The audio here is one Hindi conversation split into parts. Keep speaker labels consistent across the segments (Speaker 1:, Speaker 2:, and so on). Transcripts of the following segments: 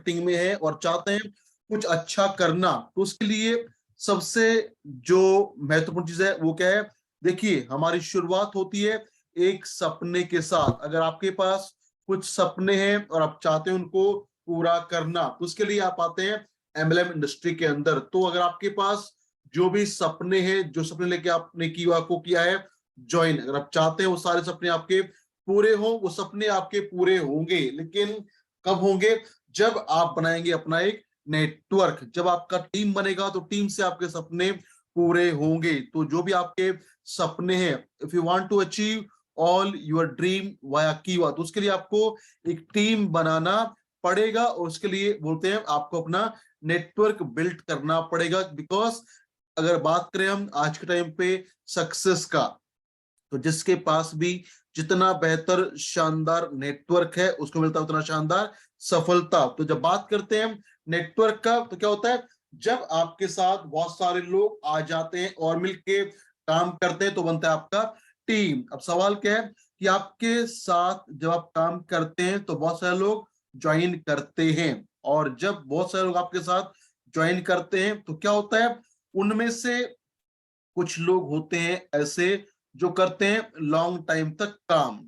Speaker 1: मार्केटिंग में है और चाहते हैं कुछ अच्छा करना, तो उसके लिए सबसे जो महत्वपूर्ण चीज है वो क्या है? देखिए, हमारी शुरुआत होती है एक सपने के साथ। अगर आपके पास कुछ सपने हैं और आप चाहते हैं उनको पूरा करना, तो उसके लिए आप आते हैं एमएलएम इंडस्ट्री के अंदर। तो अगर आपके पास जो भी सपने हैं, जो सपने लेके आपने कीवा को किया है ज्वाइन, अगर आप चाहते हैं वो सारे सपने आपके पूरे हो, वो सपने आपके पूरे होंगे। लेकिन कब होंगे? जब आप बनाएंगे अपना एक नेटवर्क। जब आपका टीम बनेगा तो टीम से आपके सपने पूरे होंगे। तो जो भी आपके सपने हैं, if you want to achieve all your dream वाया कीवा, तो उसके लिए आपको एक टीम बनाना पड़ेगा और उसके लिए बोलते हैं आपको अपना नेटवर्क बिल्ड करना पड़ेगा। बिकॉज अगर बात करें हम आज के टाइम पे सक्सेस का, तो जिसके पास भी जितना बेहतर शानदार नेटवर्क है उसको मिलता है उतना शानदार सफलता। तो जब बात करते हैं हम नेटवर्क का, तो क्या होता है? जब आपके साथ बहुत सारे लोग आ जाते हैं और मिलके काम करते हैं तो बनता है आपका टीम। अब सवाल क्या है कि आपके साथ जब आप काम करते हैं तो बहुत सारे लोग ज्वाइन करते हैं, और जब बहुत सारे लोग आपके साथ ज्वाइन करते हैं तो क्या होता है? उनमें से कुछ लोग होते हैं ऐसे जो करते हैं लॉन्ग टाइम तक काम।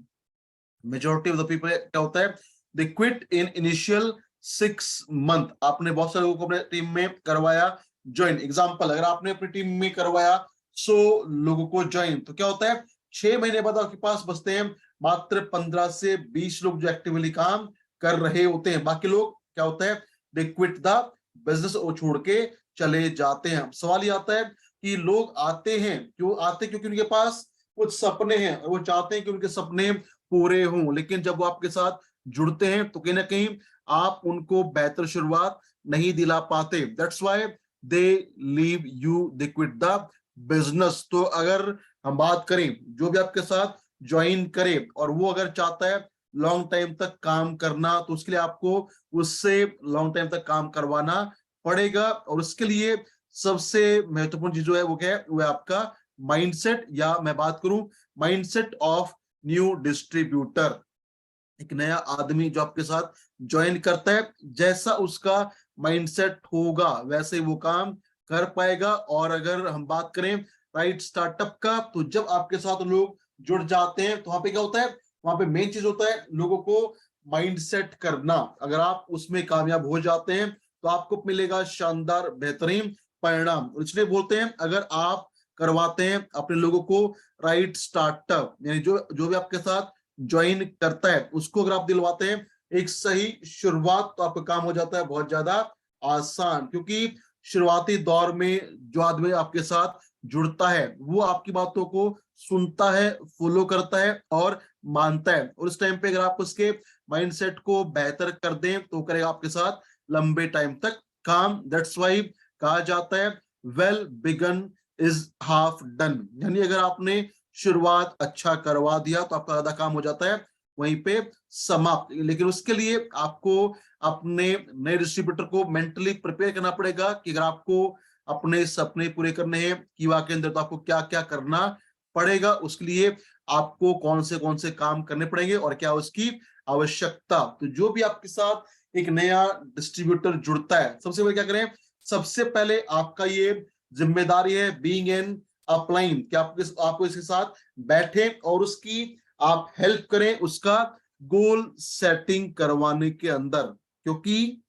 Speaker 1: मेजोरिटी ऑफ द पीपल क्या होता है? दे क्विट इन इनिशियल 6 मंथ। आपने बहुत सारे लोगों को अपने टीम में करवाया ज्वाइन। एग्जांपल, अगर आपने अपनी टीम में करवाया 100 लोगों को ज्वाइन, तो क्या होता है? 6 महीने बाद आपके पास बचते हैं मात्र 15 से 20 लोग जो एक्टिवली काम कर रहे होते हैं। बाकी लोग क्या होता है? दे क्विट द बिजनेस और छोड़ के चले जाते हैं। सवाल ये आता है कि लोग आते हैं क्यों? आते क्योंकि उनके पास कुछ सपने हैं और वो चाहते हैं कि उनके सपने पूरे हों। लेकिन जब वो आपके साथ जुड़ते हैं तो कहीं ना कहीं आप उनको बेहतर शुरुआत नहीं दिला पाते। That's why they leave you, they quit the business. तो अगर हम बात करें जो भी आपके साथ ज्वाइन करे और वो अगर चाहता है लॉन्ग टाइम तक काम करना, तो उसके लिए आपको उससे लॉन्ग टाइम तक काम करवाना पड़ेगा। और उसके लिए सबसे महत्वपूर्ण चीज जो है वो क्या है? वो है आपका माइंडसेट, या मैं बात करूं माइंडसेट ऑफ न्यू डिस्ट्रीब्यूटर। एक नया आदमी जो आपके साथ ज्वाइन करता है, जैसा उसका माइंडसेट होगा वैसे वो काम कर पाएगा। और अगर हम बात करें राइट स्टार्टअप का, तो जब आपके साथ लोग जुड़ जाते हैं तो वहां पे क्या होता है? वहां पे मेन चीज होता है लोगों को माइंडसेट करना। अगर आप उसमें कामयाब हो जाते हैं तो आपको मिलेगा शानदार बेहतरीन परिणाम। इसलिए बोलते हैं अगर आप करवाते हैं अपने लोगों को राइट स्टार्टअप, यानी जो जो भी आपके साथ ज्वाइन करता है उसको अगर आप दिलवाते हैं एक सही शुरुआत, तो आपका काम हो जाता है बहुत ज्यादा आसान। क्योंकि शुरुआती दौर में जो आदमी आपके साथ जुड़ता है वो आपकी बातों को सुनता है, फॉलो करता है और मानता है। और उस टाइम पे अगर आप उसके माइंडसेट को बेहतर कर दें तो करेगा आपके साथ लंबे टाइम तक काम। दैट्स वाई कहा जाता है well begun is half done, यानी अगर आपने शुरुआत अच्छा करवा दिया तो आपका आधा काम हो जाता है वहीं पे समाप्त। लेकिन उसके लिए आपको अपने नए डिस्ट्रीब्यूटर को मेंटली प्रिपेयर करना पड़ेगा कि अगर आपको अपने सपने पूरे करने हैं कीवा के अंदर, तो आपको क्या क्या करना पड़ेगा, उसके लिए आपको कौन से काम करने पड़ेंगे और क्या उसकी आवश्यकता। तो जो भी आपके साथ एक नया डिस्ट्रीब्यूटर जुड़ता है, सबसे पहले क्या करें? सबसे पहले आपका ये जिम्मेदारी है बीइंग एन अपलाइन, कि आपको इसके साथ बैठे और उसकी आप हेल्प करें उसका गोल सेटिंग करवाने के अंदर। क्योंकि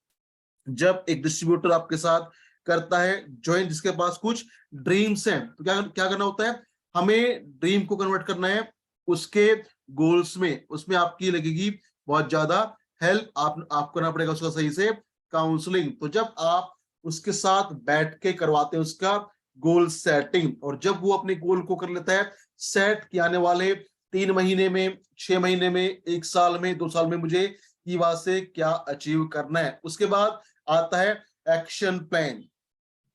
Speaker 1: जब एक डिस्ट्रीब्यूटर आपके साथ करता है ज्वाइन, जिसके पास कुछ ड्रीम्स हैं, तो क्या क्या करना होता है? हमें ड्रीम को कन्वर्ट करना है उसके गोल्स में। उसमें आपकी लगेगी बहुत ज्यादा हेल्प। आपको करना पड़ेगा उसका सही से काउंसलिंग। तो जब आप उसके साथ बैठ के करवाते हैं उसका गोल सेटिंग, और जब वो अपने गोल को कर लेता है सेट कि आने वाले 3 महीने में, 6 महीने में, 1 साल में, 2 साल में मुझे कीवा से क्या अचीव करना है, उसके बाद आता है एक्शन प्लान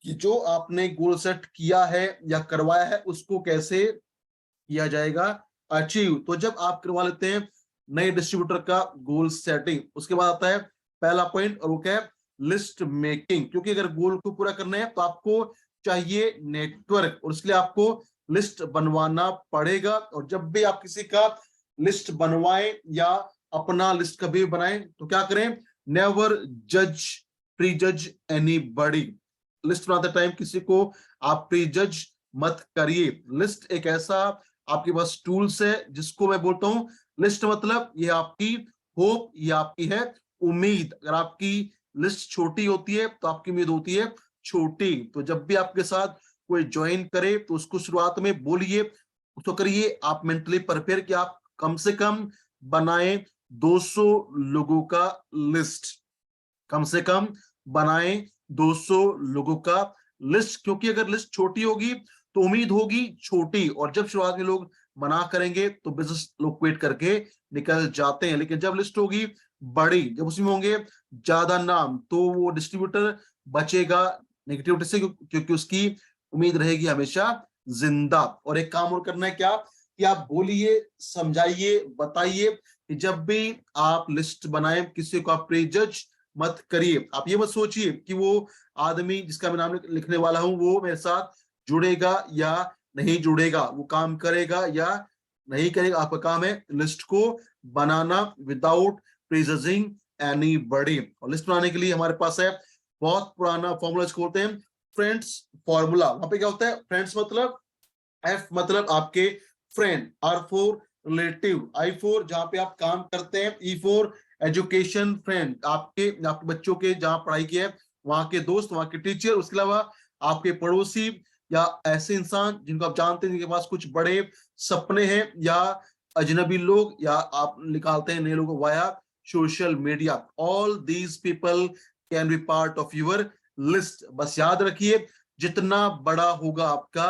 Speaker 1: कि जो आपने गोल सेट किया है या करवाया है उसको कैसे किया जाएगा अचीव। तो जब आप करवा लेते हैं नए डिस्ट्रीब्यूटर का गोल सेटिंग, उसके बाद आता है पहला पॉइंट, और वो क्या है? List making. क्योंकि अगर गोल को पूरा करना है तो आपको चाहिए नेटवर्क, और उसके लिए आपको लिस्ट बनवाना पड़ेगा। और जब भी आप किसी का लिस्ट बनवाएं या अपना लिस्ट कभी भी बनाएं तो क्या करें? नेवर जज प्री जज एनीबॉडी। लिस्ट बनाते टाइम किसी को आप प्री जज मत करिए। लिस्ट एक ऐसा आपके पास टूल्स है जिसको मैं बोलता हूं लिस्ट मतलब ये आपकी होप, ये आपकी है उम्मीद। अगर आपकी लिस्ट छोटी होती है तो आपकी उम्मीद होती है छोटी। तो जब भी आपके साथ कोई ज्वाइन करे तो उसको शुरुआत में बोलिए, उसको करिए आप मेंटली प्रिपेयर कि आप कम से कम बनाएं 200 लोगों का लिस्ट, कम से कम बनाएं 200 लोगों का लिस्ट। क्योंकि अगर लिस्ट छोटी होगी तो उम्मीद होगी छोटी, और जब शुरुआत में लोग मना करेंगे तो बिजनेस लोग क्विट करके निकल जाते हैं। लेकिन जब लिस्ट होगी बड़ी, जब उसमें होंगे ज्यादा नाम, तो वो डिस्ट्रीब्यूटर बचेगा नेगेटिविटी से, क्योंकि उसकी उम्मीद रहेगी हमेशा जिंदा। और एक काम और करना है क्या कि आप बोलिए, समझाइए, बताइए कि जब भी आप लिस्ट बनाएं किसी को आप प्रीजज मत करिए। आप ये मत सोचिए कि वो आदमी जिसका मैं नाम लिखने वाला हूं वो मेरे साथ जुड़ेगा या नहीं जुड़ेगा, वो काम करेगा या नहीं करेगा। आपका काम है लिस्ट को बनाना विदाउट प्रीजजिंग एनीबॉडी। और लिस्ट बनाने के लिए हमारे पास है बहुत पुराना फॉर्मूला, इसको बोलते हैं फ्रेंड्स फॉर्मूला। वहां पे क्या होता है, फ्रेंड्स मतलब एफ मतलब आपके friend, R for relative, I for जहां पे आप काम करते हैं, ई फोर एजुकेशन फ्रेंड आपके बच्चों के जहां पढ़ाई की है वहां के दोस्त, वहां के टीचर, उसके अलावा आपके पड़ोसी या ऐसे इंसान जिनको आप जानते हैं जिनके पास कुछ बड़े सपने हैं, या अजनबी लोग, या आप निकालते हैं नए लोगों via social media. All these people can be part of your list. बस याद रखिए जितना बड़ा होगा आपका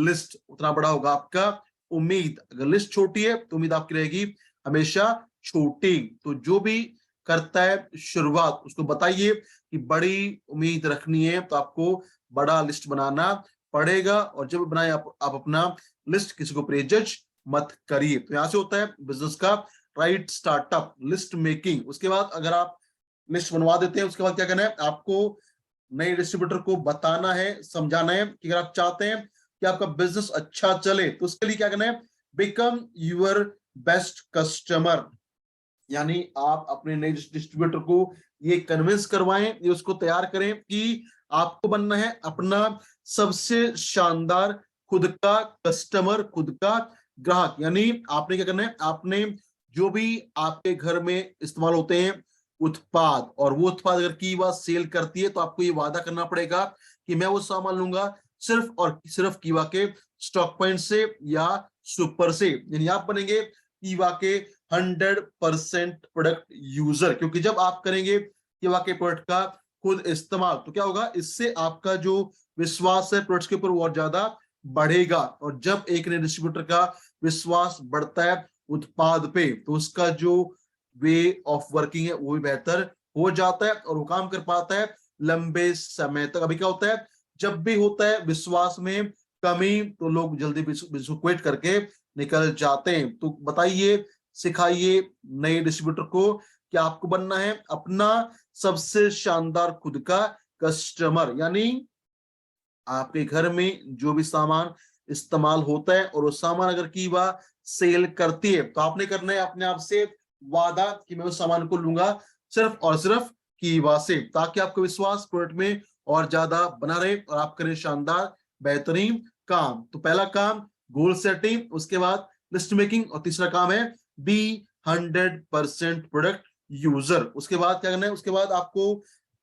Speaker 1: लिस्ट उतना बड़ा होगा आपका उम्मीद। अगर लिस्ट छोटी है तो उम्मीद आपकी रहेगी हमेशा छोटी। तो जो भी करता है शुरुआत उसको बताइए कि बड़ी उम्मीद रखनी है तो आपको बड़ा लिस्ट बनाना पड़ेगा। और जब बनाए आप अपना लिस्ट किसी को प्रेजज मत करिए। तो यहां से होता है बिजनेस का राइट स्टार्टअप, लिस्ट मेकिंग। उसके बाद अगर आप लिस्ट बनवा देते हैं उसके बाद क्या करना है, आपको नए डिस्ट्रीब्यूटर को बताना है, समझाना है कि अगर आप चाहते हैं कि आपका बिजनेस अच्छा चले तो उसके लिए क्या करना है, बिकम यूर बेस्ट कस्टमर। यानी आप अपने नए डिस्ट्रीब्यूटर को ये कन्विंस करवाएं, ये उसको तैयार करें कि आपको बनना है अपना सबसे शानदार खुद का कस्टमर, खुद का ग्राहक। यानी आपने क्या करना है, आपने जो भी आपके घर में इस्तेमाल होते हैं उत्पाद, और वो उत्पाद अगर की बात सेल करती है तो आपको ये वादा करना पड़ेगा कि मैं वो सामान लूंगा सिर्फ और सिर्फ कीवा के स्टॉक पॉइंट से या सुपर से। यानी आप बनेंगे कीवा के 100% प्रोडक्ट यूजर। क्योंकि जब आप करेंगे कीवा के प्रोडक्ट का खुद इस्तेमाल तो क्या होगा, इससे आपका जो विश्वास है प्रोडक्ट के ऊपर वो और ज्यादा बढ़ेगा। और जब एक नए डिस्ट्रीब्यूटर का विश्वास बढ़ता है उत्पाद पे तो उसका जो वे ऑफ वर्किंग है वो भी बेहतर हो जाता है और वो काम कर पाता है लंबे समय तक। अभी क्या होता है, जब भी होता है विश्वास में कमी तो लोग जल्दी क्विट करके निकल जाते हैं। तो बताइए, सिखाइए नए डिस्ट्रीब्यूटर को कि आपको बनना है अपना सबसे शानदार खुद का कस्टमर। यानी आपके घर में जो भी सामान इस्तेमाल होता है और वो सामान अगर की वह सेल करती है तो आपने करना है अपने आप से वादा कि मैं उस सामान को लूंगा सिर्फ और सिर्फ कीवा से, ताकि आपका विश्वास प्रोडक्ट में और ज्यादा बना रहे और आप करें शानदार बेहतरीन काम। तो पहला काम गोल सेटिंग, उसके बाद लिस्ट मेकिंग, और तीसरा काम है बी 100% प्रोडक्ट यूजर। उसके बाद क्या करना है, उसके बाद आपको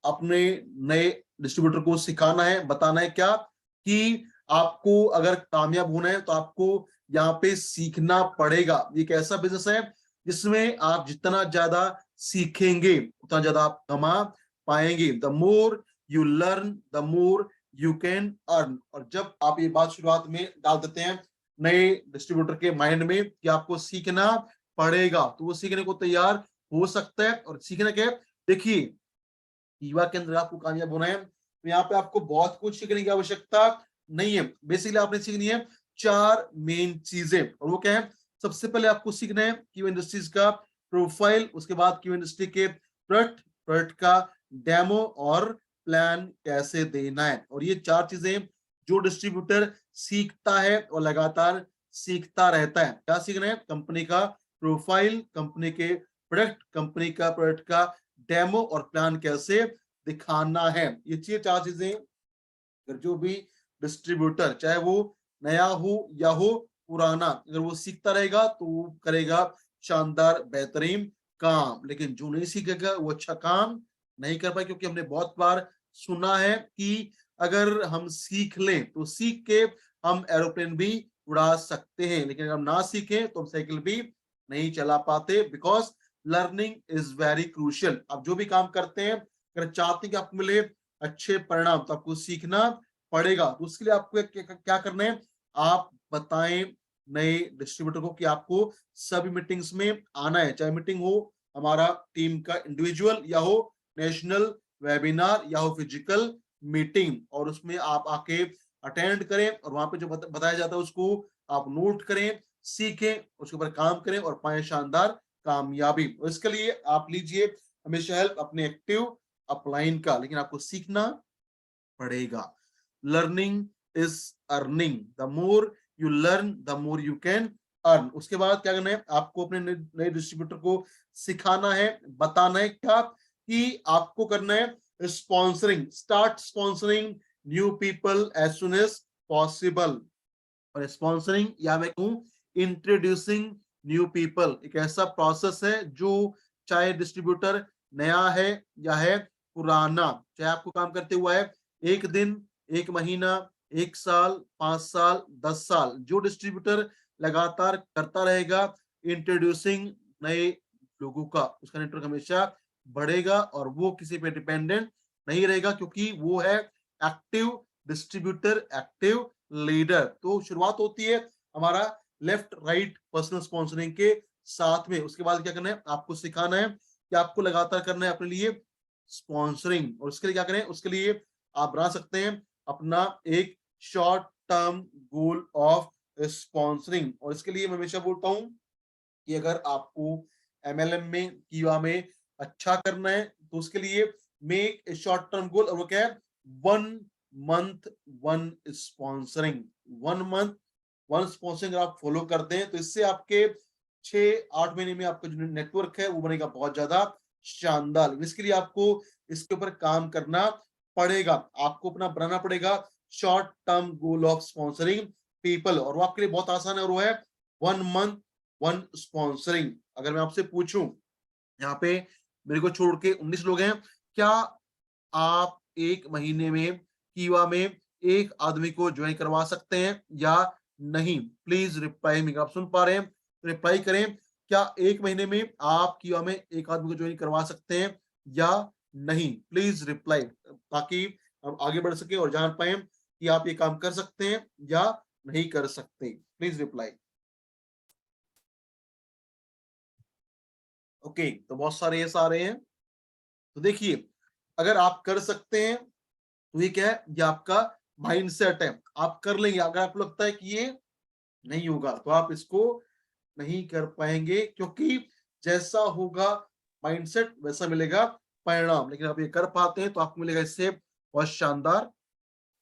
Speaker 1: अपने नए डिस्ट्रीब्यूटर को सिखाना है, बताना है क्या कि आपको अगर कामयाब होना है तो आपको यहाँ पे सीखना पड़ेगा। ये एक ऐसा बिजनेस है जिसमें आप जितना ज्यादा सीखेंगे उतना ज्यादा आप कमा पाएंगे। The more you learn the more you can earn. और जब आप ये बात शुरुआत में डाल देते हैं नए डिस्ट्रीब्यूटर के माइंड में कि आपको सीखना पड़ेगा तो वो सीखने को तैयार हो सकता है। और सीखने के देखिए युवा के अंदर आपको कामयाब होना है तो यहाँ पे आपको बहुत कुछ सीखने की आवश्यकता नहीं है। बेसिकली आपने सीखनी है चार मेन चीजें, और वो क्या है, सबसे पहले आपको सीखना है क्यू इंडस्ट्रीज का प्रोफाइल, उसके बाद क्यू इंडस्ट्री के प्रोडक्ट का डेमो और प्लान कैसे देना है। और ये चार चीजें जो डिस्ट्रीब्यूटर सीखता है और लगातार सीखता रहता है। क्या सीखना है, कंपनी का प्रोफाइल, कंपनी के प्रोडक्ट, कंपनी का प्रोडक्ट का डेमो और प्लान कैसे दिखाना है। ये चीजें, चार चीजें अगर जो भी डिस्ट्रीब्यूटर चाहे वो नया हो या हो पुराना, अगर वो सीखता रहेगा तो वो करेगा शानदार बेहतरीन काम। लेकिन जो नहीं सीखेगा वो अच्छा काम नहीं कर पाए, क्योंकि हमने बहुत बार सुना है कि अगर हम सीख लें तो सीख के हम एरोप्लेन भी उड़ा सकते हैं, लेकिन अगर हम ना सीखें तो हम साइकिल भी नहीं चला पाते। Because learning is very crucial. आप जो भी काम करते हैं, अगर चाहते हैं कि आपको मिले अच्छे परिणाम, तो आपको सीखना पड़ेगा। तो उसके लिए आपको क्या करना है, आप बताएं नए डिस्ट्रीब्यूटर को कि आपको सभी मीटिंग्स में आना है, चाहे मीटिंग हो हमारा टीम का इंडिविजुअल या हो नेशनल वेबिनार या हो फिजिकल मीटिंग, और उसमें आप आके अटेंड करें और वहां पे जो बताया जाता है उसको आप नोट करें, सीखें, उसके ऊपर काम करें और पाएं शानदार कामयाबी। और इसके लिए आप लीजिए हमेशा हेल्प अपने एक्टिव अपलाइन का, लेकिन आपको सीखना पड़ेगा। Learning is earning, the more you learn the more you can earn. उसके बाद क्या करना है, आपको अपने नए डिस्ट्रीब्यूटर को सिखाना है, बताना है क्या कि आपको करना है sponsoring, start sponsoring new people as soon as possible. और स्पॉन्सरिंग या मैं कहूं इंट्रोड्यूसिंग न्यू पीपल एक ऐसा प्रोसेस है जो चाहे डिस्ट्रीब्यूटर नया है या है पुराना, चाहे आपको काम करते हुआ है एक दिन, एक महीना, एक साल, 5 साल, 10 साल, जो डिस्ट्रीब्यूटर लगातार करता रहेगा इंट्रोड्यूसिंग नए लोगों का, उसका नेटवर्क हमेशा बढ़ेगा और वो किसी पे डिपेंडेंट नहीं रहेगा, क्योंकि वो है एक्टिव डिस्ट्रीब्यूटर, एक्टिव लीडर। तो शुरुआत होती है हमारा लेफ्ट राइट पर्सनल स्पॉन्सरिंग के साथ में। उसके बाद क्या करना है, आपको सिखाना है कि आपको लगातार करना है अपने लिए स्पॉन्सरिंग। और उसके लिए क्या करें, उसके लिए आप बना सकते हैं अपना एक short term goal of sponsoring. और इसके लिए मैं हमेशा बोलता हूं कि अगर आपको एमएलएम में कीवा में अच्छा करना है तो उसके लिए make a short term goal, और वो क्या है, 1 मंथ 1 स्पॉन्सरिंग। 1 मंथ 1 स्पॉन्सरिंग आप फॉलो करते हैं तो इससे आपके 6-8 महीने में आपका जो नेटवर्क है वो बनेगा बहुत ज्यादा शानदार। इसके लिए आपको इसके ऊपर काम करना पड़ेगा, आपको अपना बनाना पड़ेगा short term goal of sponsoring people, और वो आपके लिए बहुत आसान है, और वो है 1 मंथ 1 स्पॉन्सरिंग। अगर मैं आपसे पूछूं, यहाँ पे मेरे को छोड़ के 19 लोग हैं, क्या आप एक महीने में कीवा में एक आदमी को ज्वाइन करवा सकते हैं या नहीं? प्लीज रिप्लाई में, आप सुन पा रहे हैं रिप्लाई करें, क्या एक महीने में आप कीवा में एक आदमी को ज्वाइन करवा सकते हैं या नहीं? प्लीज रिप्लाई, ताकि हम आगे बढ़ सके और जान पाए कि आप ये काम कर सकते हैं या नहीं कर सकते। Please reply. ओके, तो बहुत सारे यस आ रहे हैं। तो देखिए, अगर आप कर सकते हैं तो ये क्या है, ये आपका माइंडसेट है, आप कर लेंगे। अगर आपको लगता है कि ये नहीं होगा तो आप इसको नहीं कर पाएंगे, क्योंकि जैसा होगा माइंडसेट वैसा मिलेगा परिणाम। लेकिन आप ये कर पाते हैं तो आपको मिलेगा इससे बहुत शानदार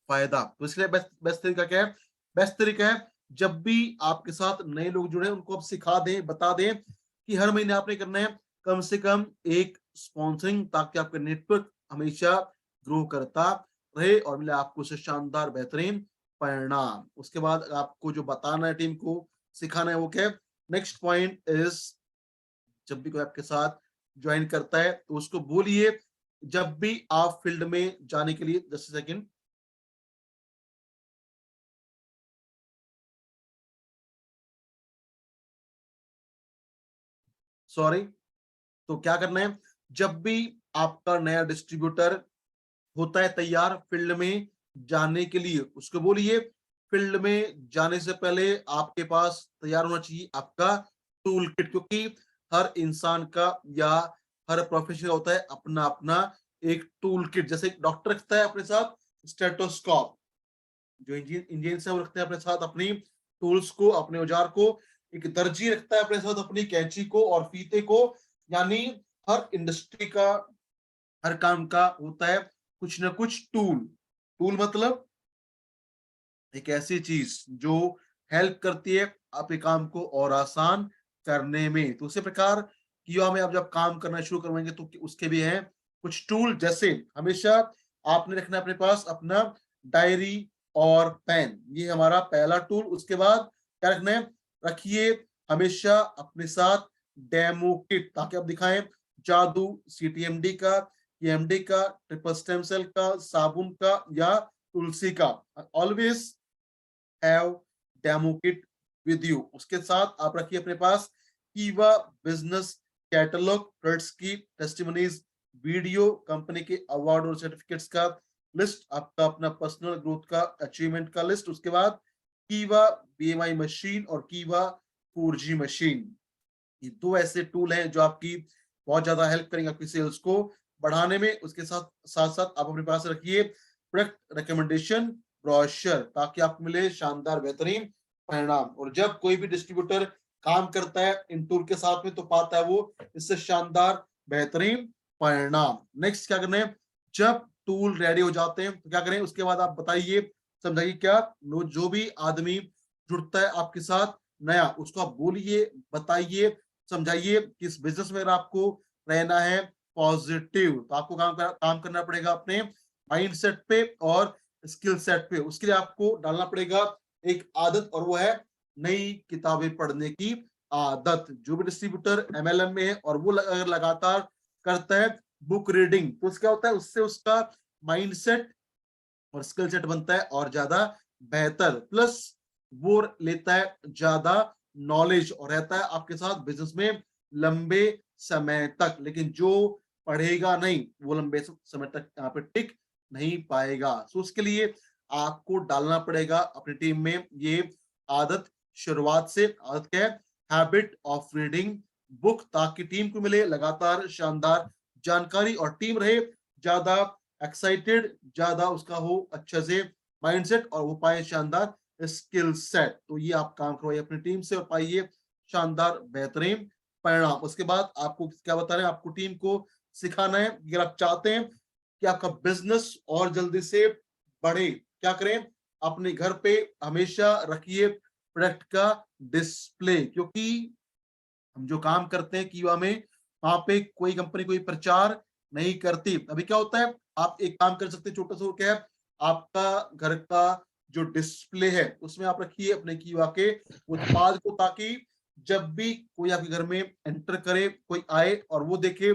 Speaker 1: फायदा। तो इसलिए बेस्ट बेस्ट तरीका क्या है, बेस्ट तरीका है जब भी आपके साथ नए लोग जुड़े उनको आप सिखा दें, बता दें कि हर महीने आपने करना है कम से कम एक स्पॉन्सरिंग, ताकि आपका नेटवर्क हमेशा ग्रो करता रहे और मिले आपको उससे शानदार बेहतरीन परिणाम। उसके बाद आपको जो बताना है टीम को, सिखाना है, वो क्या है, नेक्स्ट पॉइंट इज, जब भी कोई आपके साथ ज्वाइन करता है तो उसको बोलिए, जब भी आप फील्ड में जाने के लिए, जस्ट सेकंड, सॉरी। तो क्या करना है, जब भी आपका नया डिस्ट्रीब्यूटर होता है तैयार फील्ड में जाने के लिए, उसको बोलिए फील्ड में जाने से पहले आपके पास तैयार होना चाहिए आपका टूल किट, क्योंकि हर इंसान का या हर प्रोफेशन का होता है अपना अपना एक टूल किट। जैसे एक डॉक्टर रखता है अपने साथ स्टेटोस्कोप, जो इंजीनियर से वो रखते हैं अपने साथ अपनी टूल्स को, अपने औजार को। एक दर्जी रखता है अपने साथ अपनी कैंची को और फीते को। यानी हर इंडस्ट्री का, हर काम का होता है कुछ ना कुछ टूल। टूल मतलब एक ऐसी चीज जो हेल्प करती है आपके काम को और आसान करने में। तो उसी प्रकार कीवा में आप जब काम करना शुरू करवाएंगे तो उसके भी हैं कुछ टूल, जैसे हमेशा आपने रखना अपने पास अपना डायरी और पेन, ये हमारा पहला टूल। उसके बाद क्या रखना है, रखिए हमेशा अपने साथ डेमो किट, ताकि आप दिखाएं जादू सीटीएमडी का, एमडी का, ट्रिपल स्टेम सेल का, साबुन का या तुलसी का। Always have demo kit with you. उसके साथ आप रखिए अपने पास कीवा बिजनेस कैटलॉग, प्रोडक्ट्स की टेस्टिमनीज, वीडियो, कंपनी के अवार्ड और सर्टिफिकेट्स का लिस्ट, आपका अपना पर्सनल ग्रोथ का अचीवमेंट का लिस्ट। उसके बाद कीवा बीएमआई मशीन और कीवा 4G मशीन, ये दो ऐसे टूल हैं जो आपकी बहुत ज्यादा हेल्प करेंगे आपकी सेल्स को बढ़ाने में। उसके साथ साथ साथ आप अपने पास रखिए प्रोडक्ट रिकमेंडेशन ब्रोशर, ताकि आपको मिले शानदार बेहतरीन परिणाम। और जब कोई भी डिस्ट्रीब्यूटर काम करता है इन टूल के साथ में, तो पाता है वो इससे शानदार बेहतरीन परिणाम। नेक्स्ट क्या करना है, जब टूल रेडी हो जाते हैं तो क्या करें, उसके बाद आप बताइए समझाइए क्या, जो भी आदमी जुड़ता है आपके साथ नया, उसको आप बोलिए, बताइए, समझाइए कि इस बिजनेस में अगर आपको रहना है पॉजिटिव, तो आपको काम करना पड़ेगा अपने माइंडसेट पे और स्किल सेट पे। उसके लिए आपको डालना पड़ेगा एक आदत, और वो है नई किताबें पढ़ने की आदत। जो भी डिस्ट्रीब्यूटर एमएलएम में है और वो अगर लगातार करता है बुक रीडिंग, तो क्या होता है, उससे उसका माइंडसेट और स्किल सेट बनता है और ज्यादा बेहतर, प्लस वो लेता है ज्यादा नॉलेज और रहता है आपके साथ बिजनेस में लंबे समय तक। लेकिन जो पढ़ेगा नहीं, वो लंबे समय तक यहाँ पे टिक नहीं पाएगा। सो उसके लिए आपको डालना पड़ेगा अपनी टीम में ये आदत शुरुआत से। आदत क्या है, हैबिट ऑफ रीडिंग बुक, ताकि टीम को मिले लगातार शानदार जानकारी और टीम रहे ज्यादा एक्साइटेड, ज्यादा उसका हो अच्छे से माइंडसेट और वो पाए शानदार स्किल सेट। तो ये आप काम करवाइए अपनी टीम से और पाइए शानदार बेहतरीन परिणाम। उसके बाद आपको क्या बता रहे हैं, आपको टीम को सिखाना है, अगर आप चाहते हैं कि आपका बिजनेस और जल्दी से बढ़े, क्या करें, अपने घर पे हमेशा रखिए प्रोडक्ट का डिस्प्ले, क्योंकि हम जो काम करते हैं कीवा में, वहां पे कोई कंपनी कोई प्रचार नहीं करती। अभी क्या होता है, आप एक काम कर सकते हैं छोटा सा, क्या है, आपका घर का जो डिस्प्ले है उसमें आप रखिए अपने कीवा के उत्पाद को, ताकि जब भी कोई आपके घर में एंटर करे, कोई आए और वो देखे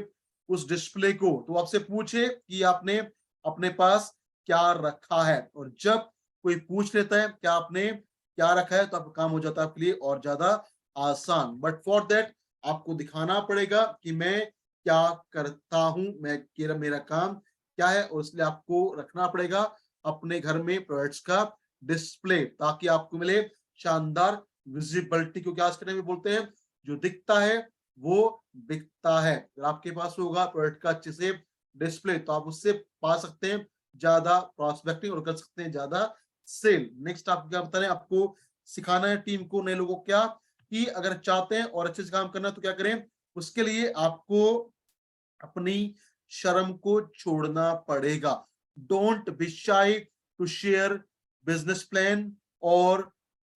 Speaker 1: उस डिस्प्ले को, तो आपसे पूछे कि आपने अपने पास क्या रखा है। और जब कोई पूछ लेता है क्या आपने क्या रखा है, तो आपका काम हो जाता है आपके लिए और ज्यादा आसान। बट फॉर दैट आपको दिखाना पड़ेगा कि मैं क्या करता हूं, मैं मेरा काम क्या है, और इसलिए आपको रखना पड़ेगा अपने घर में प्रोडक्ट्स का डिस्प्ले, ताकि आपको मिले शानदार विजिबिलिटी। क्योंकि आज के टाइम में बोलते हैं जो दिखता है वो बिकता है। अगर आपके पास होगा प्रोडक्ट का अच्छे से डिस्प्ले, तो आप उससे पा सकते हैं ज्यादा प्रोस्पेक्टिंग और कर सकते हैं ज्यादा सेल। नेक्स्ट आप क्या बता रहे हैं, आपको सिखाना है टीम को, नए लोगों को, क्या कि अगर चाहते हैं और अच्छे से काम करना तो क्या करें, उसके लिए आपको अपनी शर्म को छोड़ना पड़ेगा। Don't be shy to share business plan और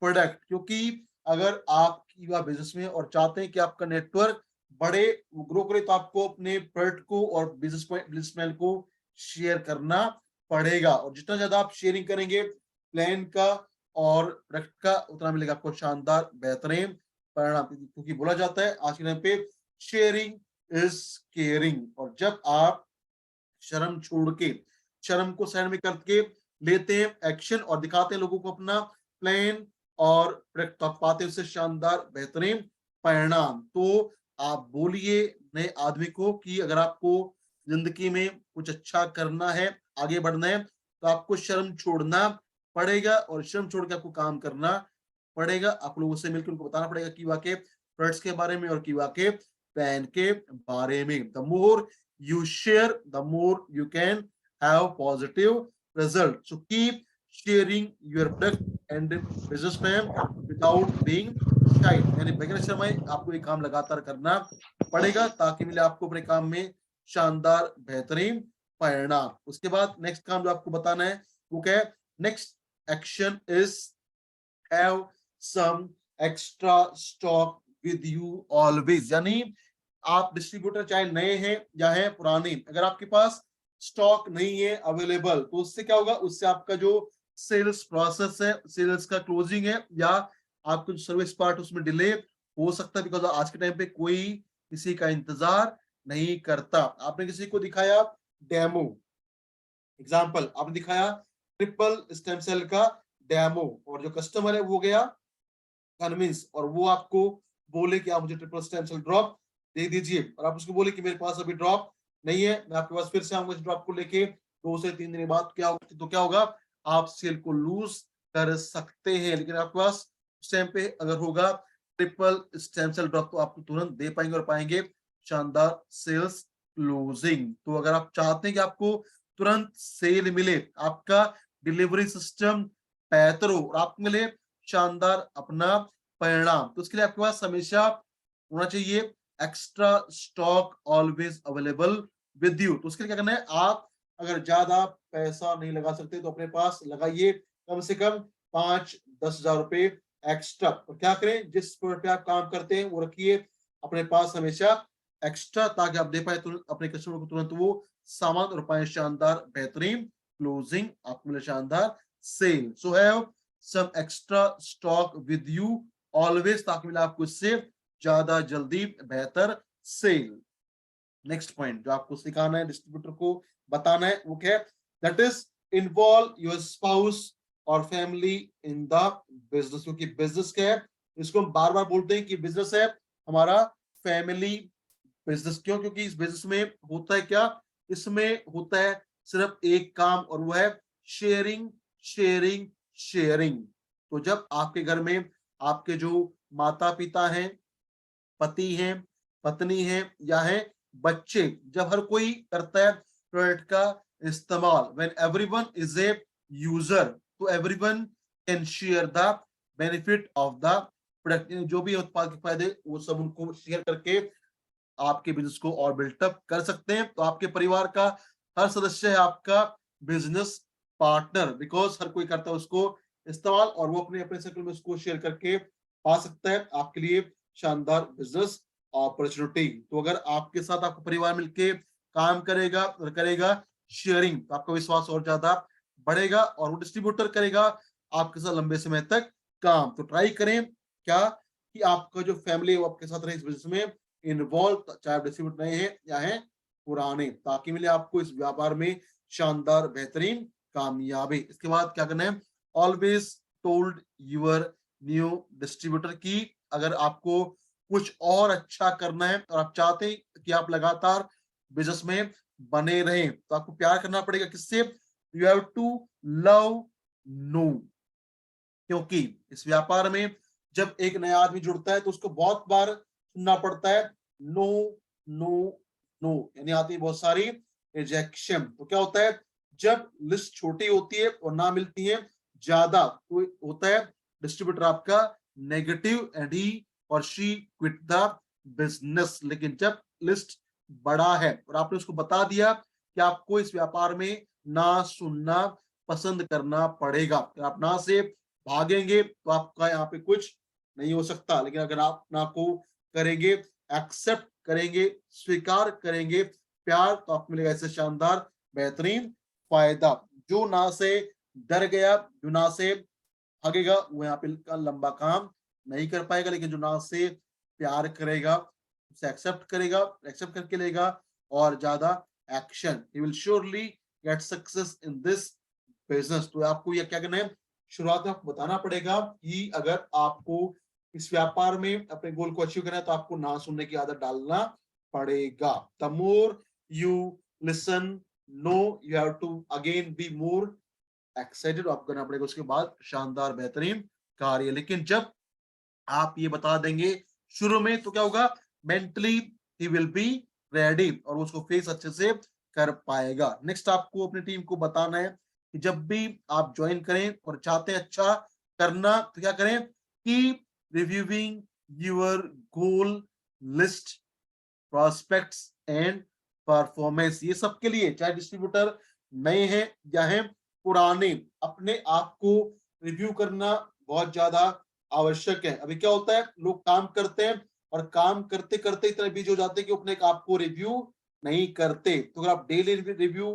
Speaker 1: प्रोडक्ट, क्योंकि अगर आप कीवा बिजनेस में और चाहते हैं कि आपका नेटवर्क बढ़े, ग्रो करे, तो आपको अपने प्रोडक्ट को और बिजनेस प्लान को शेयर करना पड़ेगा। और जितना ज्यादा आप शेयरिंग करेंगे प्लान का और प्रोडक्ट का, उतना मिलेगा आपको शानदार बेहतरीन परिणाम। क्योंकि बोला जाता है आज के टाइम पे शेयरिंग इज केयरिंग। और जब आप शर्म छोड़ के, शर्म को साइड में करके लेते हैं एक्शन और दिखाते हैं लोगों को अपना प्लान और प्रोडक्ट, तो आप पाते हैं उससे शानदार बेहतरीन परिणाम। तो आप बोलिए नए आदमी को कि अगर आपको जिंदगी में कुछ अच्छा करना है, आगे बढ़ना है, तो आपको शर्म छोड़ना पड़ेगा और शर्म छोड़ के आपको काम करना पड़ेगा। आप लोगों से मिलकर उनको बताना पड़ेगा कि वाकई प्रोडक्ट्स के बारे में और कि वाकई प्लान के बारे में। The more you share, the more you can have positive results. So keep sharing your product and business plan without being shy. यानी बगैर शर्माए आपको ये काम लगातार करना पड़ेगा, ताकि मिले आपको अपने काम में शानदार बेहतरीन परिणाम। उसके बाद नेक्स्ट काम जो आपको बताना है वो क्या है, next action is have some extra stock with you always. यानी आप डिस्ट्रीब्यूटर चाहे नए हैं या है पुराने, अगर आपके पास स्टॉक नहीं है अवेलेबल, तो उससे क्या होगा, उससे आपका जो सेल्स प्रोसेस है, सेल्स का क्लोजिंग है, या आपका जो सर्विस पार्ट उसमें डिले हो सकता है, बिकॉज आज के टाइम पे कोई किसी का इंतजार नहीं करता। आपने किसी को दिखाया डेमो, एग्जाम्पल आपने दिखाया ट्रिपल स्टेम सेल का डेमो, और जो कस्टमर है वो गया कन्विंस, और वो आपको बोले कि आप मुझे ट्रिपल स्टेम सेल ड्रॉप दे दीजिए, और आप उसको बोले कि मेरे पास अभी ड्रॉप नहीं है, मैं आपके पास फिर से आऊंगा इस ड्रॉप को लेके 2 से 3 दिन बाद, क्या होगा, तो क्या होगा, आप सेल को लूज कर सकते हैं। लेकिन आपके पास उस टाइम पे अगर होगा ट्रिपल स्टेम सेल ड्रॉप, तो आप तुरंत दे पाएंगे और पाएंगे शानदार सेल्स क्लोजिंग। तो अगर आप चाहते हैं कि आपको तुरंत सेल मिले, आपका डिलीवरी सिस्टम बेहतर हो और आपको मिले शानदार अपना परिणाम, तो उसके लिए आपके पास हमेशा होना चाहिए extra stock always available with you. तो उसके लिए क्या करना है, आप अगर ज्यादा पैसा नहीं लगा सकते तो अपने पास लगाइए कम से कम 5-10 हजार रुपए एक्स्ट्रा। और क्या करें, जिस प्रोडक्ट पे आप काम करते हैं वो रखिए अपने पास हमेशा एक्स्ट्रा, ताकि आप दे पाए तुरंत अपने कस्टमर को, तुरंत वो सामान और पाए शानदार बेहतरीन क्लोजिंग, आपको मिले शानदार sale. So have some extra stock with you always, ताकि मिले आपको इससे ज्यादा जल्दी बेहतर सेल। नेक्स्ट पॉइंट जो आपको सिखाना है, डिस्ट्रीब्यूटर को बताना है, वो क्या है, that is involve your spouse और फैमिली इन द बिजनेस। क्योंकि बिजनेस क्या है, इसको हम बार बार बोलते हैं कि बिजनेस है हमारा फैमिली बिजनेस। क्यों, क्योंकि इस बिजनेस में होता है क्या, इसमें होता है सिर्फ एक काम, और वो है शेयरिंग शेयरिंग शेयरिंग। तो जब आपके घर में आपके जो माता पिता हैं, पति हैं, पत्नी हैं, या है बच्चे, जब हर कोई करता है प्रोडक्ट का इस्तेमाल, when everyone is a user, तो everyone can share the benefit of the product. जो भी उत्पाद के फायदे वो सब उनको शेयर करके आपके बिजनेस को और बिल्टअप कर सकते हैं। तो आपके परिवार का हर सदस्य है आपका बिजनेस पार्टनर, बिकॉज हर कोई करता है उसको इस्तेमाल, और वो अपने अपने सर्कल में उसको शेयर करके पा सकता है आपके लिए शानदार बिजनेस अपॉर्चुनिटी। तो अगर आपके साथ आपका परिवार मिलके काम करेगा और करेगा शेयरिंग, तो आपका विश्वास और ज्यादा बढ़ेगा, और वो डिस्ट्रीब्यूटर करेगा आपके साथ लंबे समय तक काम। तो ट्राई करें क्या, कि आपका जो फैमिली है वो आपके साथ रहे इस बिजनेस में इन्वॉल्व, चाहे आप डिस्ट्रीब्यूट नए हैं या हैं पुराने, ताकि मिले आपको इस व्यापार में शानदार बेहतरीन कामयाबी। इसके बाद क्या करना है, always told your new distributor की अगर आपको कुछ और अच्छा करना है और आप चाहते हैं कि आप लगातार बिजनेस में बने रहें, तो आपको प्यार करना पड़ेगा किससे, you have to love no. क्योंकि इस व्यापार में जब एक नया आदमी जुड़ता है तो उसको बहुत बार सुनना पड़ता है नो नो नो, यानी आती है बहुत सारी रिजेक्शन। तो क्या होता है, जब लिस्ट छोटी होती है और ना मिलती है ज्यादा, तो होता है डिस्ट्रीब्यूटर आपका नेगेटिव, एंड ही और शी क्विट द बिजनेस। लेकिन जब लिस्ट बड़ा है और आपने उसको बता दिया कि आपको इस व्यापार में ना सुनना पसंद करना पड़ेगा, अगर आप ना से भागेंगे तो आपका यहाँ पे कुछ नहीं हो सकता। लेकिन अगर आप ना को करेंगे, एक्सेप्ट करेंगे, स्वीकार करेंगे प्यार, तो आपको मिलेगा ऐसे शानदार बेहतरीन फायदा। जो ना से डर गया, जो ना से भागेगा, वो यहाँ पे लंबा काम नहीं कर पाएगा। लेकिन जो ना से प्यार करेगा, उसे एक्सेप्ट करेगा, एक्सेप्ट करके लेगा और ज्यादा action, he will surely get success in this business. तो आपको ये क्या करना है, शुरुआत में आपको बताना पड़ेगा कि अगर आपको इस व्यापार में अपने गोल को अचीव करना है तो आपको ना सुनने की आदत डालना पड़ेगा। The more you listen no, you have to again be more excited, आपको करना पड़ेगा उसके बाद शानदार बेहतरीन कार्य। लेकिन जब आप ये बता देंगे शुरू में, तो क्या होगा, mentally he will be ready और उसको फेस अच्छे से कर पाएगा। नेक्स्ट आपको अपनी टीम को बताना है कि जब भी आप ज्वाइन करें और चाहते हैं अच्छा करना, तो क्या करें कि reviewing your goal list, prospects and performance, ये सबके लिए चाहे डिस्ट्रीब्यूटर नए हैं या हैं पुराने, अपने आप को रिव्यू करना बहुत ज्यादा आवश्यक है। अभी क्या होता है, लोग काम करते हैं और काम करते करते इतने बिजी हो जाते हैं कि अपने आप को रिव्यू नहीं करते। तो अगर आप डेली रिव्यू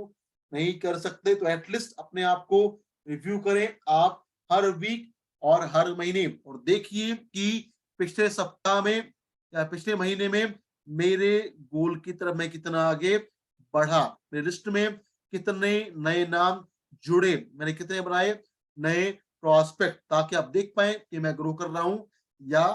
Speaker 1: नहीं कर सकते तो एटलीस्ट अपने आप को रिव्यू करें आप हर वीक और हर महीने, और देखिए कि पिछले सप्ताह में या पिछले महीने में मेरे गोल की तरफ मैं कितना आगे बढ़ा, मेरे लिस्ट में कितने नए नाम जुड़े, मैंने कितने बनाए नए प्रोस्पेक्ट, ताकि आप देख पाए कि मैं ग्रो कर रहा हूं या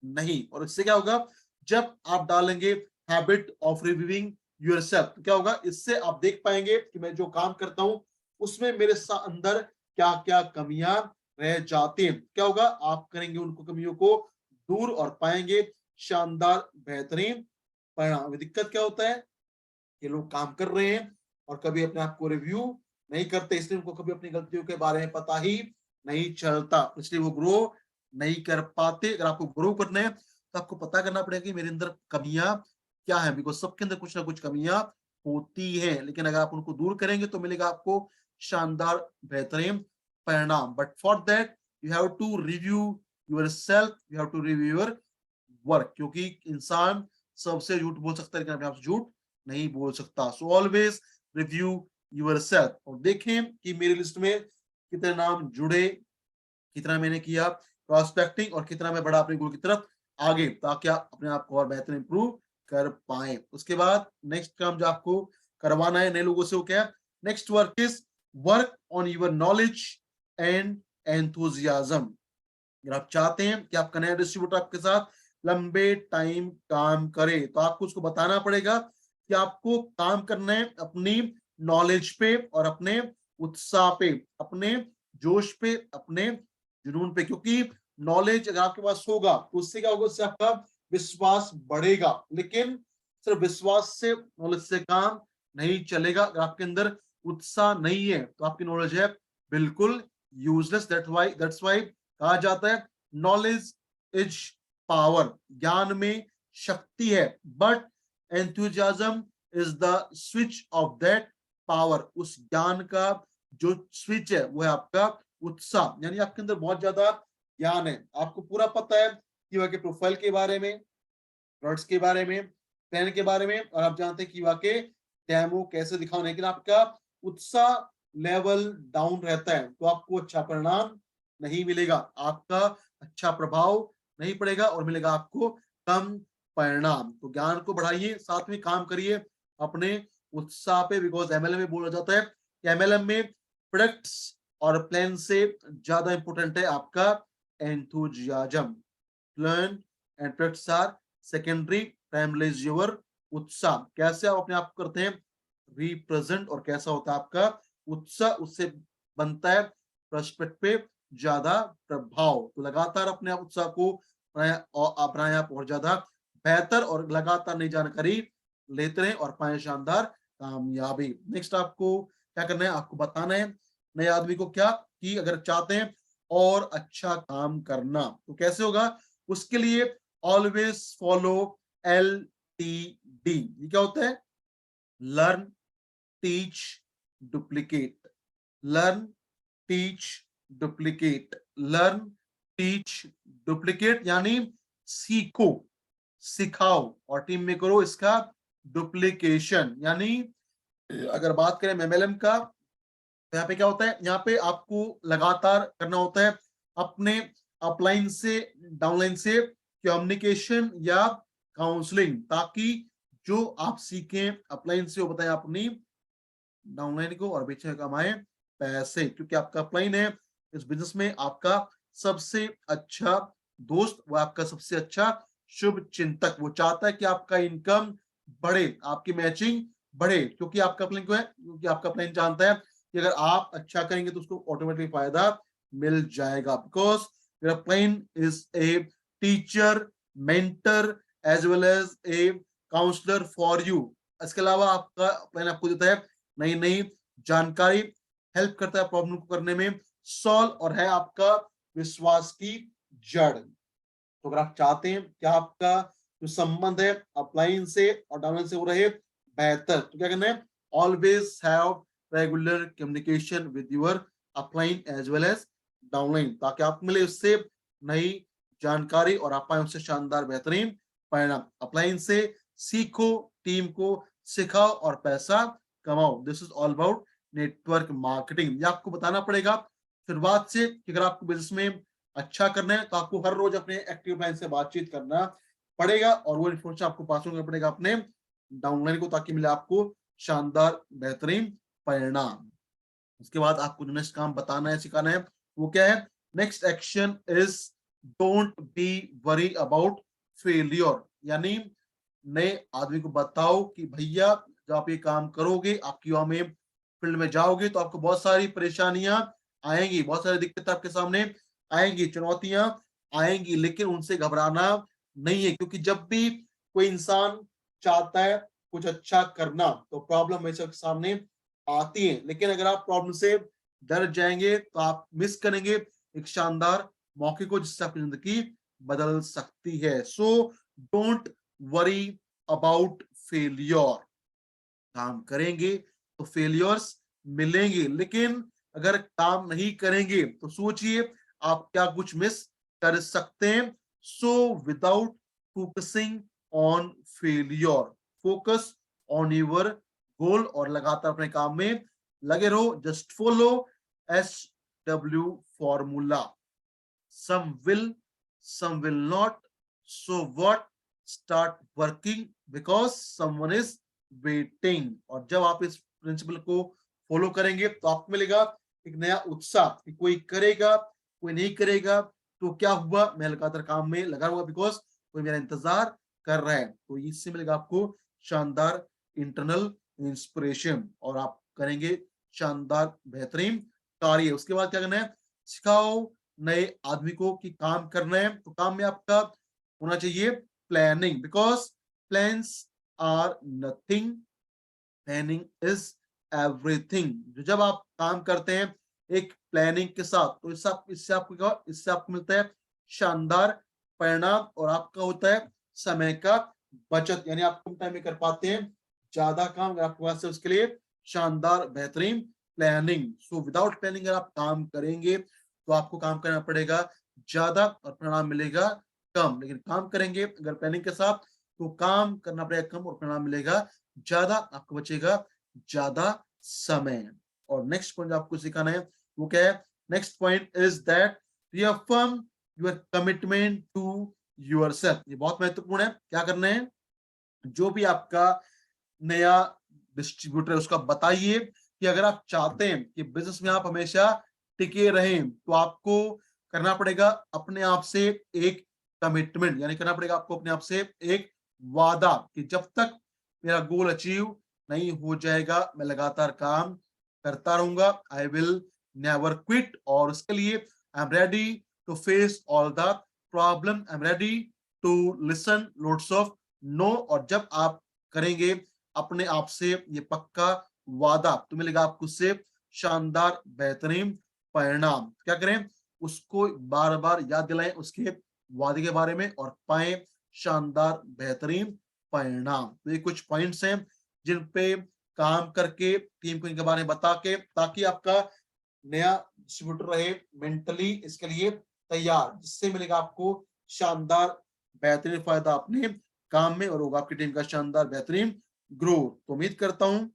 Speaker 1: नहीं। और इससे क्या होगा, जब आप डालेंगे हैबिट ऑफ रिव्यूइंग योरसेल्फ, तो क्या होगा, इससे आप देख पाएंगे कि मैं जो काम करता हूं उसमें मेरे अंदर क्या क्या कमियां रह जाती हैं। क्या होगा, आप करेंगे उनको कमियों को दूर और पाएंगे शानदार बेहतरीन परिणाम। दिक्कत क्या होता है कि लोग काम कर रहे हैं और कभी अपने आप को रिव्यू नहीं करते, इसलिए उनको कभी अपनी गलतियों के बारे में पता ही नहीं चलता, इसलिए वो ग्रो नहीं कर पाते। अगर आपको ग्रो करना है तो आपको पता करना पड़ेगा कि मेरे अंदर कमियां क्या है, बिकॉज सबके अंदर कुछ ना कुछ कमियां होती हैं, लेकिन अगर आप उनको दूर करेंगे तो मिलेगा आपको शानदार बेहतरीन परिणाम। But for that you have to review your self, you have to review your work, क्योंकि इंसान सबसे झूठ बोल सकता है लेकिन अपने आप से झूठ नहीं बोल सकता। So always review yourself. और देखें कि मेरी लिस्ट में कितने नाम जुड़े, कितना मैंने किया प्रोस्पेक्टिंग और कितना मैं बढ़ा अपने गोल की तरफ आगे, ताकि आप अपने आप को और बेहतर इंप्रूव कर पाए। उसके बाद नेक्स्ट काम जो आपको करवाना है नए लोगों से वो क्या है, next work is work on your knowledge and enthusiasm. अगर आप चाहते हैं कि आपका नया डिस्ट्रीब्यूटर आपके साथ लंबे टाइम काम करे तो आपको उसको बताना पड़ेगा कि आपको काम करना है अपनी नॉलेज पे और अपने उत्साह पे, अपने जोश पे, अपने जुनून पे। क्योंकि नॉलेज अगर आपके पास होगा तो उससे क्या होगा, उससे आपका विश्वास बढ़ेगा, लेकिन सिर्फ विश्वास से नॉलेज से काम नहीं चलेगा। अगर आपके अंदर उत्साह नहीं है तो आपकी नॉलेज है बिल्कुल यूजलेस। दैट्स वाई कहा जाता है नॉलेज इज पावर, ज्ञान में शक्ति है, but enthusiasm is the switch off that power. उस ज्ञान का जो स्विच है वो है आपका उत्साह, यानी आपके अंदर बहुत ज्यादा ज्ञान है, आपको पूरा पता है कि वह के प्रोफाइल के बारे में, प्रोडक्ट्स के बारे में, प्लान के बारे में, और आप जानते हैं कि वह के डेमो कैसे दिखाना, लेकिन आपका उत्साह लेवल डाउन रहता है तो आपको अच्छा परिणाम नहीं मिलेगा, आपका अच्छा प्रभाव नहीं पड़ेगा और मिलेगा आपको कम परिणाम। तो ज्ञान को बढ़ाइए, साथ में काम करिए अपने उत्साह पे, बिकॉज एमएलएम में बोला जाता है कि एमएलएम में प्रोडक्ट्स और प्लान से ज्यादा इंपॉर्टेंट है आपका enthusiasm. Plan and products are secondary, primary is your उत्साह। कैसे आप अपने आप को करते हैं रिप्रेजेंट और कैसा होता है आपका उत्साह, उससे बनता है प्रोस्पेक्ट पे ज्यादा प्रभाव। तो लगातार अपने आप उत्साह को अपनाएं आप और ज्यादा बेहतर और लगातार नई जानकारी लेते रहें और पाए शानदार कामयाबी। नेक्स्ट आपको क्या करना है, आपको बताना है नए आदमी को क्या, कि अगर चाहते हैं और अच्छा काम करना तो कैसे होगा, उसके लिए ऑलवेज फॉलो LTD। ये क्या होता है, learn teach duplicate, learn teach duplicate, learn teach duplicate, यानी सीखो सिखाओ और टीम में करो इसका डुप्लीकेशन। यानी अगर बात करें एमएलएम का तो यहाँ पे क्या होता है, यहाँ पे आपको लगातार करना होता है अपने अपलाइन से डाउनलाइन से कम्युनिकेशन या काउंसलिंग, ताकि जो आप सीखें अपलाइन से वो बताएं अपनी डाउनलाइन को और बेचे कमाए पैसे। क्योंकि आपका अपलाइन है इस बिजनेस में आपका सबसे अच्छा दोस्त, वो आपका सबसे अच्छा शुभ चिंतक, वो चाहता है कि आपका इनकम बढ़े, आपकी मैचिंग बढ़े, क्योंकि आपका अपलाइन को है, क्योंकि आपका अपलाइन जानता है कि अगर आप अच्छा करेंगे तो उसको ऑटोमेटिकली फायदा मिल जाएगा, because your upline is a teacher, mentor as well as a counsellor for you. इसके अलावा आपका अपलाइन आपको देता है नई नई जानकारी, हेल्प करता है प्रॉब्लम को करने में सॉल्व, और है आपका विश्वास की जड़। तो अगर आप चाहते हैं कि आपका जो संबंध है अपलाइन से और डाउनलाइन से हो रहे बेहतर, तो क्या करना है, always have regular communication with your upline as well as downline, ताकि आप मिले उससे नई जानकारी और आप पाए उससे शानदार बेहतरीन परिणाम। अप्लाई से सीखो, टीम को सिखाओ और पैसा कमाओ। This is all about network marketing. ये आपको बताना पड़ेगा शुरुआत से कि अगर आपको बिजनेस में अच्छा करना है तो आपको हर रोज अपने एक्टिव क्लाइंट से बातचीत करना पड़ेगा और वो इन्फॉर्मेशन आपको पास करना पड़ेगा अपने डाउनलाइन को, ताकि मिले आपको शानदार बेहतरीन परिणाम। उसके बाद आपको जो नेक्स्ट काम बताना है, सिखाना है, वो क्या है? Next action is don't be worry about failure. यानी नए आदमी को बताओ कि भैया जब आप ये काम करोगे, आपकी युवा में फील्ड में जाओगे तो आपको बहुत सारी परेशानियां आएंगी, बहुत सारी दिक्कतें आपके सामने आएंगी, चुनौतियां आएंगी, लेकिन उनसे घबराना नहीं है। क्योंकि जब भी कोई इंसान चाहता है कुछ अच्छा करना तो प्रॉब्लम हमेशा सामने आती है, लेकिन अगर आप प्रॉब्लम से डर जाएंगे तो आप मिस करेंगे एक शानदार मौके को जिससे आपकी जिंदगी बदल सकती है। So don't worry about failure. काम करेंगे तो फेलियर्स मिलेंगे, लेकिन अगर काम नहीं करेंगे तो सोचिए आप क्या कुछ मिस कर सकते हैं। So without focusing on failure, focus on your goal और लगातार अपने काम में लगे रहो। Just follow SW formula. some will, some will not. So what? Start working because someone is waiting। और जब आप इस प्रिंसिपल को फॉलो करेंगे तो आपको मिलेगा एक नया उत्साह कि कोई करेगा, कोई नहीं करेगा तो क्या हुआ, मैं लगातार काम में लगा हुआ बिकॉज कोई मेरा इंतजार कर रहा है। तो इससे मिलेगा आपको शानदार इंटरनल इंस्पिरेशन और आप करेंगे शानदार बेहतरीन कार्य। उसके बाद क्या करना है? सिखाओ नए आदमी को कि काम करना है तो काम में आपका होना चाहिए planning, because plans are nothing, planning is everything. जब आप काम करते हैं एक प्लानिंग के साथ तो इससे आपको मिलता है शानदार परिणाम और आपका होता है समय का बचत, यानी आप कम टाइम में कर पाते हैं ज्यादा काम। अगर आपके पास है उसके लिए शानदार बेहतरीन प्लानिंग। सो विदाउट प्लानिंग अगर आप काम करेंगे तो आपको काम करना पड़ेगा ज्यादा और परिणाम मिलेगा कम, लेकिन काम करेंगे अगर प्लानिंग के साथ तो काम करना पड़ेगा कम और परिणाम मिलेगा ज्यादा, आपको बचेगा ज्यादा समय। और नेक्स्ट पॉइंट आपको सिखाना है वो क्या है? Next point is that reaffirm your commitment to yourself. ये बहुत महत्वपूर्ण है। क्या करना है? जो भी आपका नया डिस्ट्रीब्यूटर है उसका बताइए कि अगर आप चाहते हैं कि बिजनेस में आप हमेशा टिके रहें तो आपको करना पड़ेगा अपने आप से एक कमिटमेंट, यानी करना पड़ेगा आपको अपने आप से एक वादा कि जब तक मेरा गोल अचीव नहीं हो जाएगा मैं लगातार काम करता रहूंगा। I will never quit. और उसके लिए I am ready to face all the problem, I am ready to listen lots of no. और जब आप करेंगे अपने आप से ये पक्का वादा तो मिलेगा आपको उससे शानदार बेहतरीन परिणाम। क्या करें? उसको बार बार याद दिलाएं उसके वादे के बारे में और पाए शानदार बेहतरीन परिणाम। तो ये कुछ पॉइंट्स हैं जिन पे काम करके टीम को इनके बारे में बता के, ताकि आपका नया डिस्ट्रीब्यूटर रहे मेंटली इसके लिए तैयार, जिससे मिलेगा आपको शानदार बेहतरीन फायदा अपने काम में और होगा आपकी टीम का शानदार बेहतरीन ग्रोथ। तो उम्मीद करता हूं